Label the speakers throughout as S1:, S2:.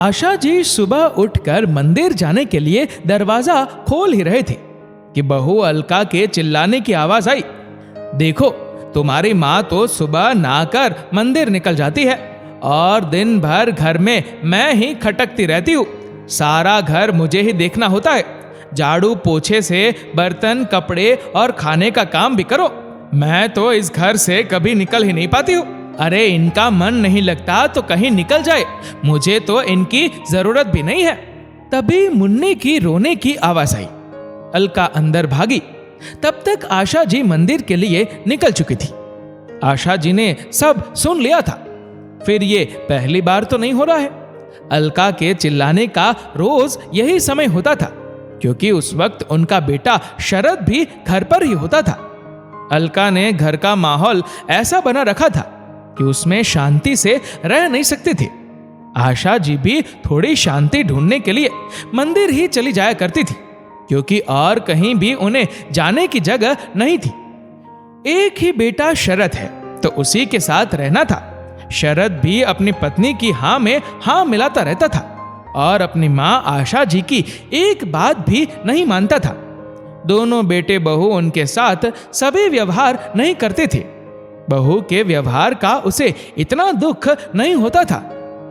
S1: आशा जी सुबह उठकर मंदिर जाने के लिए दरवाजा खोल ही रहे थे कि बहू अलका के चिल्लाने की आवाज आई। देखो, तुम्हारी माँ तो सुबह नहाकर मंदिर निकल जाती है और दिन भर घर में मैं ही खटकती रहती हूँ। सारा घर मुझे ही देखना होता है। झाड़ू पोछे से बर्तन कपड़े और खाने का काम भी करो। मैं तो इस घर से कभी निकल ही नहीं पाती हूँ। अरे इनका मन नहीं लगता तो कहीं निकल जाए, मुझे तो इनकी जरूरत भी नहीं है। तभी मुन्नी की रोने की आवाज आई। अलका अंदर भागी। तब तक आशा जी मंदिर के लिए निकल चुकी थी। आशा जी ने सब सुन लिया था। फिर ये पहली बार तो नहीं हो रहा है। अलका के चिल्लाने का रोज यही समय होता था, क्योंकि उस वक्त उनका बेटा शरद भी घर पर ही होता था। अलका ने घर का माहौल ऐसा बना रखा था कि उसमें शांति से रह नहीं सकते थे। आशा जी भी थोड़ी शांति ढूंढने के लिए मंदिर ही चली जाया करती थी, क्योंकि और कहीं भी उन्हें जाने की जगह नहीं थी। एक ही बेटा शरद है तो उसी के साथ रहना था। शरद भी अपनी पत्नी की हाँ में हाँ मिलाता रहता था और अपनी माँ आशा जी की एक बात भी नहीं मानता था। दोनों बेटे बहू उनके साथ सभी व्यवहार नहीं करते थे। बहू के व्यवहार का उसे इतना दुख नहीं होता था,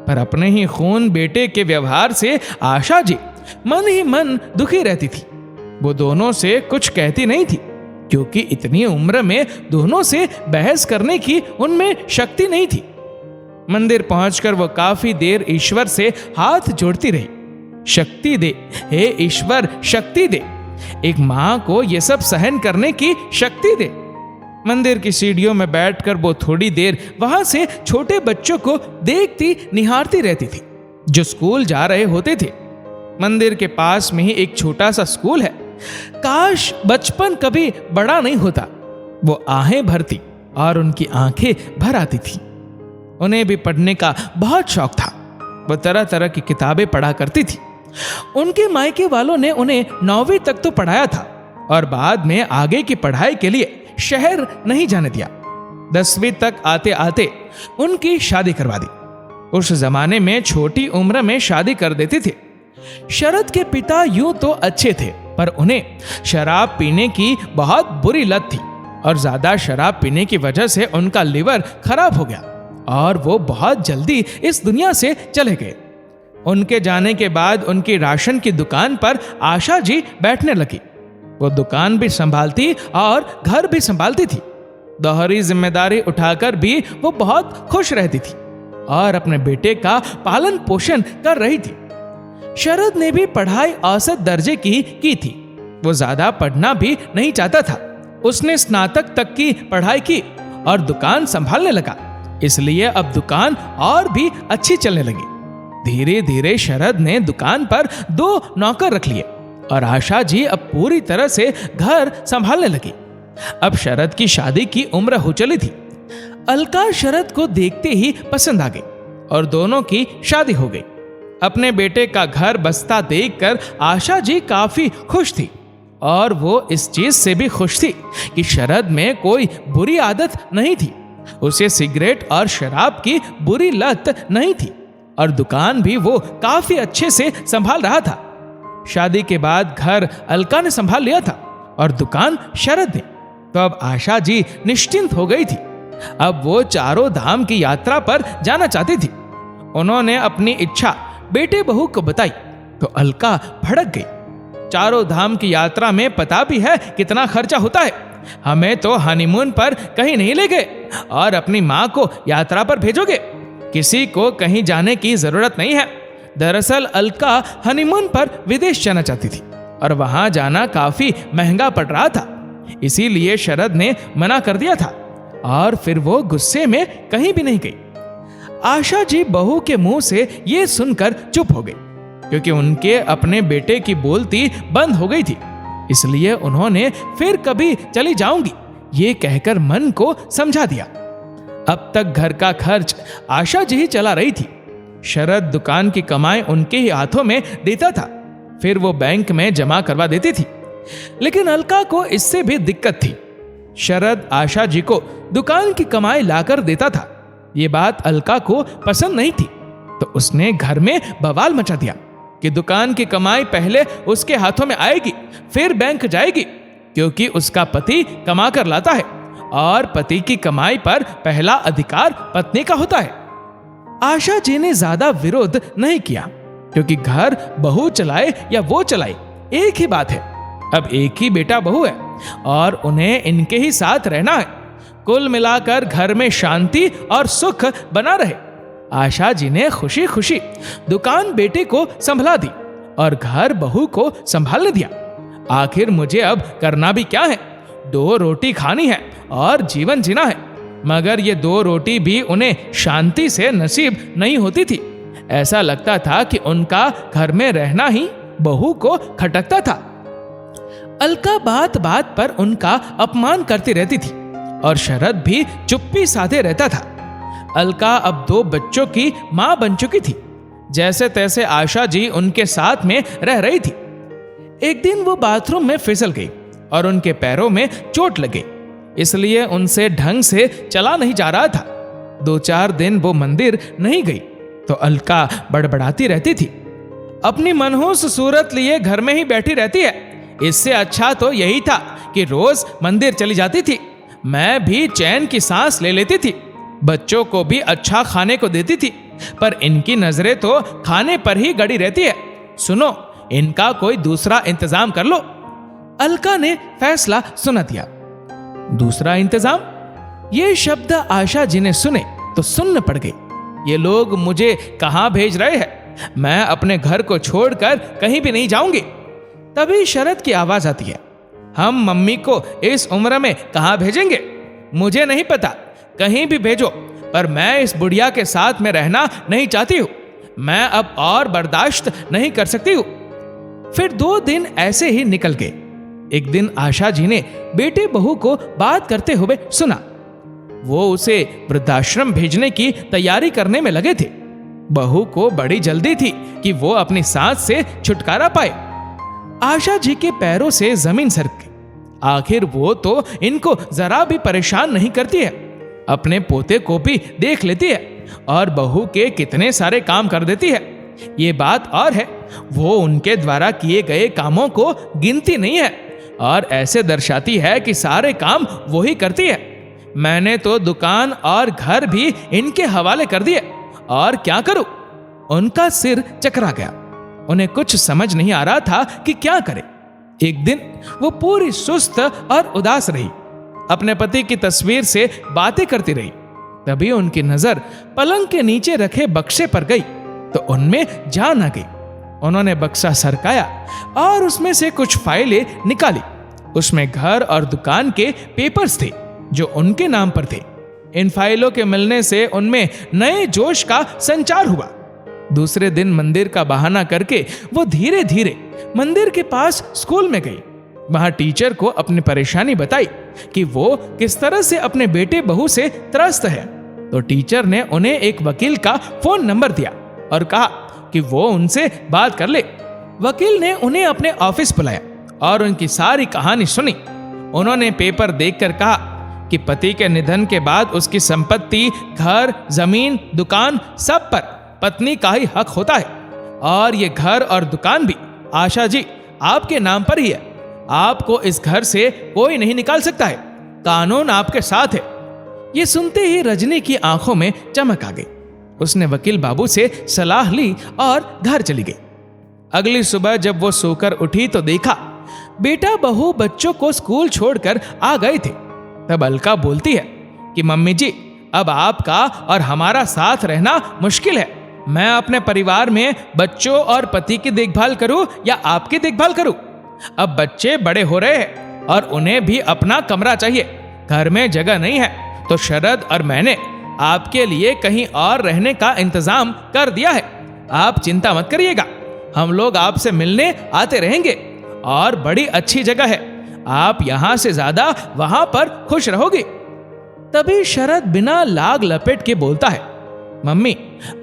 S1: पर अपने ही खून बेटे के व्यवहार से आशा जी मन ही मन दुखी रहती थी। वो दोनों से कुछ कहती नहीं थी, क्योंकि इतनी उम्र में दोनों से बहस करने की उनमें शक्ति नहीं थी। मंदिर पहुंचकर वो काफी देर ईश्वर से हाथ जोड़ती रही। शक्ति दे, हे ईश्वर शक्ति दे, एक माँ को ये सब सहन करने की शक्ति दे। मंदिर की सीढ़ियों में बैठकर वो थोड़ी देर वहां से छोटे बच्चों को देखती निहारती रहती थी, जो स्कूल जा रहे होते थे। मंदिर के पास में ही एक छोटा सा स्कूल है। काश बचपन कभी बड़ा नहीं होता। वो आहें भरती और उनकी आंखें भर आती थी। उन्हें भी पढ़ने का बहुत शौक था। वो तरह तरह की किताबें पढ़ा करती थी। उनके मायके वालों ने उन्हें 9वीं तक तो पढ़ाया था और बाद में आगे की पढ़ाई के लिए शहर नहीं जाने दिया। 10वीं तक आते आते उनकी शादी करवा दी। उस जमाने में छोटी उम्र में शादी कर देते थे। शरद के पिता यूं तो अच्छे थे, पर उन्हें शराब पीने की बहुत बुरी लत थी और ज्यादा शराब पीने की वजह से उनका लिवर खराब हो गया और वो बहुत जल्दी इस दुनिया से चले गए। उनके जाने के बाद उनकी राशन की दुकान पर आशा जी बैठने लगी। वो दुकान भी संभालती और घर भी संभालती थी। दोहरी जिम्मेदारी उठाकर भी वो बहुत खुश रहती थी और अपने बेटे का पालन पोषण कर रही थी। शरद ने भी पढ़ाई औसत दर्जे की थी। वो ज्यादा पढ़ना भी नहीं चाहता था। उसने स्नातक तक की पढ़ाई की और दुकान संभालने लगा। इसलिए अब दुकान और भी अच्छी चलने लगी। धीरे धीरे शरद ने दुकान पर 2 नौकर रख लिए और आशा जी अब पूरी तरह से घर संभालने लगी। अब शरद की शादी की उम्र हो चली थी। अलका शरद को देखते ही पसंद आ गई और दोनों की शादी हो गई। अपने बेटे का घर बसता देखकर आशा जी काफी खुश थी और वो इस चीज से भी खुश थी कि शरद में कोई बुरी आदत नहीं थी। उसे सिगरेट और शराब की बुरी लत नहीं थी और दुकान भी वो काफी अच्छे से संभाल रहा था। शादी के बाद घर अलका ने संभाल लिया था और दुकान शरद ने। तो अब आशा जी निश्चिंत हो गई थी। अब वो चारों धाम की यात्रा पर जाना चाहती थी। उन्होंने अपनी इच्छा बेटे बहू को बताई तो अलका भड़क गई। चारों धाम की यात्रा में पता भी है कितना खर्चा होता है। हमें तो हनीमून पर कहीं नहीं ले गए और अपनी माँ को यात्रा पर भेजोगे। किसी को कहीं जाने की जरूरत नहीं है। दरअसल अलका हनीमून पर विदेश जाना चाहती थी और वहां जाना काफी महंगा पड़ रहा था। इसीलिए शरद ने मना कर दिया था और फिर वो गुस्से में कहीं भी नहीं गई। आशा जी बहू के मुंह से ये सुनकर चुप हो गई, क्योंकि उनके अपने बेटे की बोलती बंद हो गई थी। इसलिए उन्होंने फिर कभी चली जाऊंगी ये कहकर मन को समझा दिया। अब तक घर का खर्च आशा जी ही चला रही थी। शरद दुकान की कमाई उनके ही हाथों में देता था, फिर वो बैंक में जमा करवा देती थी। लेकिन अलका को इससे भी दिक्कत थी। शरद आशा जी को दुकान की कमाई लाकर देता था। ये बात अलका को पसंद नहीं थी। तो उसने घर में बवाल मचा दिया कि दुकान की कमाई पहले उसके हाथों में आएगी, फिर बैंक जाएगी, क्योंकि उसका पति कमा कर लाता है और पति की कमाई पर पहला अधिकार पत्नी का होता है। आशा जी ने ज्यादा विरोध नहीं किया, क्योंकि घर बहू चलाए या वो चलाए एक ही बात है। अब एक ही बेटा बहू है और उन्हें इनके ही साथ रहना है। कुल मिलाकर घर में शांति और सुख बना रहे। आशा जी ने खुशी खुशी दुकान बेटे को संभला दी और घर बहू को संभालने दिया। आखिर मुझे अब करना भी क्या है? 2 रोटी खानी है और जीवन जीना है। मगर ये 2 रोटी भी उन्हें शांति से नसीब नहीं होती थी। ऐसा लगता था कि उनका घर में रहना ही बहू को खटकता था। अलका बात बात पर उनका अपमान करती रहती थी और शरद भी चुप्पी साधे रहता था। अलका अब 2 बच्चों की मां बन चुकी थी। जैसे तैसे आशा जी उनके साथ में रह रही थी। एक दिन वो बाथरूम में फिसल गई और उनके पैरों में चोट लगी, इसलिए उनसे ढंग से चला नहीं जा रहा था। 2-4 दिन वो मंदिर नहीं गई तो अलका बड़बड़ाती रहती थी। अपनी मनहूस सूरत लिए घर में ही बैठी रहती है। इससे अच्छा तो यही था कि रोज मंदिर चली जाती थी। मैं भी चैन की सांस ले लेती थी, बच्चों को भी अच्छा खाने को देती थी, पर इनकी नजरें तो खाने पर ही गड़ी रहती है। सुनो, इनका कोई दूसरा इंतजाम कर लो। अलका ने फैसला सुना दिया। दूसरा इंतजाम? ये शब्द आशा जी ने सुने तो सुन्न पड़ गई। ये लोग मुझे कहां भेज रहे हैं? मैं अपने घर को छोड़कर कहीं भी नहीं जाऊंगी। तभी शरद की आवाज आती है, हम मम्मी को इस उम्र में कहां भेजेंगे? मुझे नहीं पता, कहीं भी भेजो, पर मैं इस बुढ़िया के साथ में रहना नहीं चाहती हूं। मैं अब और बर्दाश्त नहीं कर सकती हूं। फिर 2 दिन ऐसे ही निकल गए। एक दिन आशा जी ने बेटे बहू को बात करते हुए सुना। वो उसे वृद्धाश्रम भेजने की तैयारी करने में लगे थे। बहू को बड़ी जल्दी थी कि वो अपनी सांस से छुटकारा पाए। आशा जी के पैरों से जमीन सरक गई। आखिर वो तो इनको जरा भी परेशान नहीं करती है, अपने पोते को भी देख लेती है और बहू के कितने सारे काम कर देती है। ये बात और है, वो उनके द्वारा किए गए कामों को गिनती नहीं है और ऐसे दर्शाती है कि सारे काम वो ही करती है। मैंने तो दुकान और घर भी इनके हवाले कर दिए, और क्या करूं? उनका सिर चकरा गया। उन्हें कुछ समझ नहीं आ रहा था कि क्या करे। एक दिन वो पूरी सुस्त और उदास रही, अपने पति की तस्वीर से बातें करती रही। तभी उनकी नजर पलंग के नीचे रखे बक्से पर गई तो उनमें जान आ गई। उन्होंने बक्सा सरकाया और उसमें से कुछ फाइलें निकाली। उसमें घर और दुकान के पेपर्स थे जो उनके नाम पर थे। इन फाइलों के मिलने से उनमें नए जोश का संचार हुआ। दूसरे दिन मंदिर का बहाना करके वो धीरे धीरे मंदिर के पास स्कूल में गई। वहां टीचर को अपनी परेशानी बताई कि वो किस तरह से अपने बेटे बहू से त्रस्त है। तो टीचर ने उन्हें एक वकील का फोन नंबर दिया और कहा कि वो उनसे बात कर ले। वकील ने उन्हें अपने ऑफिस बुलाया और उनकी सारी कहानी सुनी। उन्होंने पेपर देखकर कहा कि पति के निधन के बाद उसकी संपत्ति, घर, जमीन, दुकान सब पर पत्नी का ही हक होता है और ये घर और दुकान भी आशा जी आपके नाम पर ही है। आपको इस घर से कोई नहीं निकाल सकता है, कानून आपके साथ है। ये सुनते ही रजनी की आंखों में चमक आ गई। उसने वकील बाबू से सलाह ली और घर चली गई। अगली सुबह जब वो सोकर उठी तो देखा बेटा बहू बच्चों को स्कूल छोड़कर आ गए थे। तब अलका बोलती है कि मम्मी जी, अब आपका और हमारा साथ रहना मुश्किल है। मैं अपने परिवार में बच्चों और पति की देखभाल करूं या आपकी देखभाल करूं? अब बच्चे बड़े हो रहे हैं और उन्हें भी अपना कमरा चाहिए। घर में जगह नहीं है तो शरद और मैंने आपके लिए कहीं और रहने का इंतजाम कर दिया है। आप चिंता मत करिएगा, हम लोग आपसे मिलने आते रहेंगे और बड़ी अच्छी जगह है। आप यहां से ज्यादा वहां पर खुश रहोगे। तभी शरद बिना लाग लपेट के बोलता है, मम्मी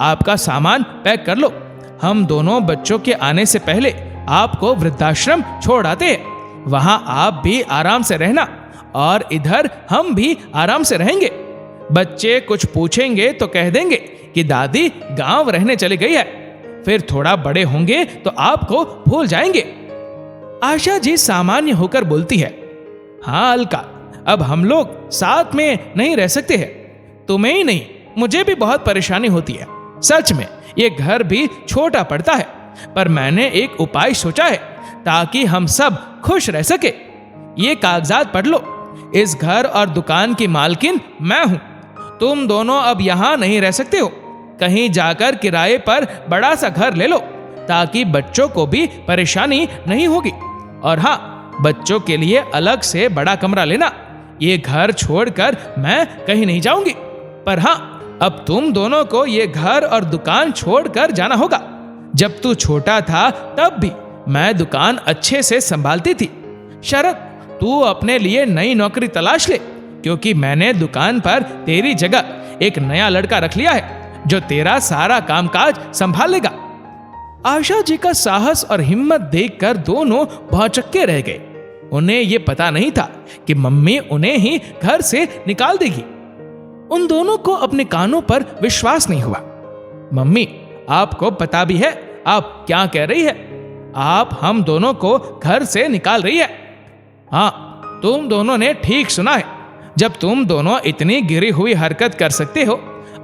S1: आपका सामान पैक कर लो। हम दोनों बच्चों के आने से पहले आपको वृद्धाश्रम छोड़ आते हैं। वहां आप भी आराम से रहना और इधर हम भी आराम से रहेंगे। बच्चे कुछ पूछेंगे तो कह देंगे कि दादी गांव रहने चली गई है। फिर थोड़ा बड़े होंगे तो आपको भूल जाएंगे। आशा जी सामान्य होकर बोलती है, हाँ अलका, अब हम लोग साथ में नहीं रह सकते हैं। तुम्हें ही नहीं, मुझे भी बहुत परेशानी होती है। सच में ये घर भी छोटा पड़ता है, पर मैंने एक उपाय सोचा है ताकि हम सब खुश रह सके। ये कागजात पढ़ लो। इस घर और दुकान की मालकिन मैं हूं। तुम दोनों अब यहां नहीं रह सकते हो। कहीं जाकर किराए पर बड़ा सा घर ले लो ताकि बच्चों को भी परेशानी नहीं होगी। और हाँ, बच्चों के लिए अलग से बड़ा कमरा लेना। ये घर छोड़कर मैं कहीं नहीं जाऊंगी। पर हाँ, अब तुम दोनों को ये घर और दुकान छोड़कर जाना होगा। जब तू छोटा था तब भी मैं दुकान अच्छे से संभालती थी। शरद, तू अपने लिए नई नौकरी तलाश ले, क्योंकि मैंने दुकान पर तेरी जगह एक नया लड़का रख लिया है जो तेरा सारा कामकाज संभाल लेगा। आशा जी का साहस और हिम्मत देखकर दोनों भौचक्के रह गए। उन्हें यह पता नहीं था कि मम्मी उन्हें ही घर से निकाल देगी। उन दोनों को अपने कानों पर विश्वास नहीं हुआ। मम्मी, आपको पता भी है आप क्या कह रही है? आप हम दोनों को घर से निकाल रही है। हाँ, तुम दोनों ने ठीक सुना है। जब तुम दोनों इतनी गिरी हुई हरकत कर सकते हो,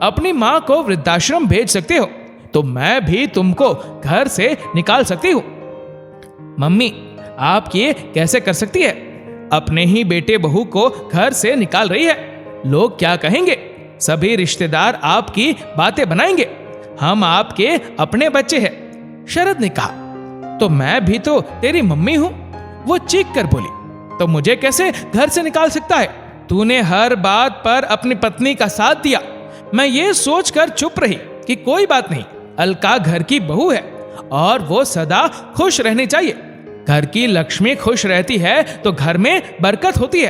S1: अपनी माँ को वृद्धाश्रम भेज सकते हो, तो मैं भी तुमको घर से निकाल सकती हूँ। मम्मी, आप ये कैसे कर सकती है? अपने ही बेटे बहू को घर से निकाल रही है। लोग क्या कहेंगे? सभी रिश्तेदार आपकी बातें बनाएंगे। हम आपके अपने बच्चे हैं। शरद ने कहा, तो मैं भी तो तेरी मम्मी हूं। वो चीख कर बोली, तो मुझे कैसे घर से निकाल सकता है? तूने हर बात पर अपनी पत्नी का साथ दिया। मैं ये सोचकर चुप रही कि कोई बात नहीं, अलका घर की बहू है और वो सदा खुश रहनी चाहिए। घर की लक्ष्मी खुश रहती है तो घर में बरकत होती है।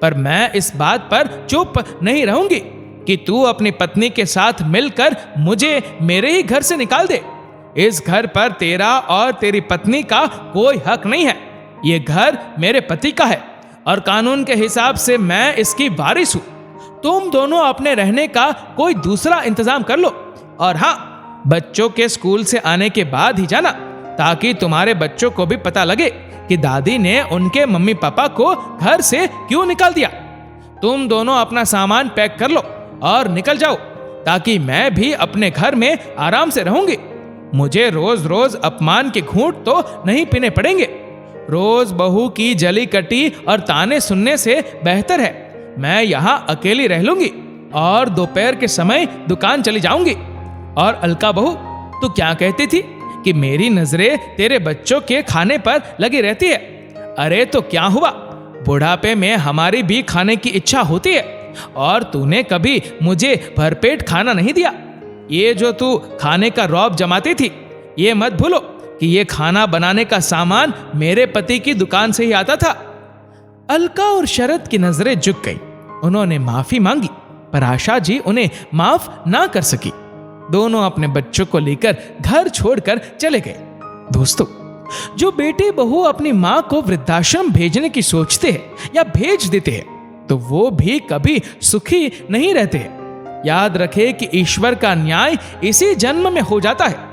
S1: पर मैं इस बात पर चुप नहीं रहूंगी कि तू अपनी पत्नी के साथ मिलकर मुझे मेरे ही घर से निकाल दे। इस घर पर तेरा और तेरी पत्नी का कोई हक नहीं है। ये घर मेरे पति का है और कानून के हिसाब से मैं इसकी वारिस हूं। तुम दोनों अपने रहने का कोई दूसरा इंतजाम कर लो। और हाँ, बच्चों के स्कूल से आने के बाद ही जाना, ताकि तुम्हारे बच्चों को भी पता लगे कि दादी ने उनके मम्मी पापा को घर से क्यों निकाल दिया। तुम दोनों अपना सामान पैक कर लो और निकल जाओ, ताकि मैं भी अपने घर में आराम से रहूंगी। मुझे रोज रोज अपमान के घूंट तो नहीं पीने पड़ेंगे। रोज बहू की जली कटी और ताने सुनने से बेहतर है मैं यहाँ अकेली रह लूंगी और दोपहर के समय दुकान चली जाऊंगी। और अलका बहू, तू क्या कहती थी कि मेरी नजरें तेरे बच्चों के खाने पर लगी रहती है? अरे तो क्या हुआ, बुढ़ापे में हमारी भी खाने की इच्छा होती है और तूने कभी मुझे भरपेट खाना नहीं दिया। ये जो तू खाने का रौब जमाती थी, ये मत भूलो कि ये खाना बनाने का सामान मेरे पति की दुकान से ही आता था। अलका और शरद की नजरें झुक गई। उन्होंने माफी मांगी, पर आशा जी उन्हें माफ ना कर सकी। दोनों अपने बच्चों को लेकर घर छोड़कर चले गए। दोस्तों, जो बेटे बहू अपनी माँ को वृद्धाश्रम भेजने की सोचते हैं या भेज देते हैं, तो वो भी कभी सुखी नहीं रहते हैं। याद रखें कि ईश्वर का न्याय इसी जन्म में हो जाता है।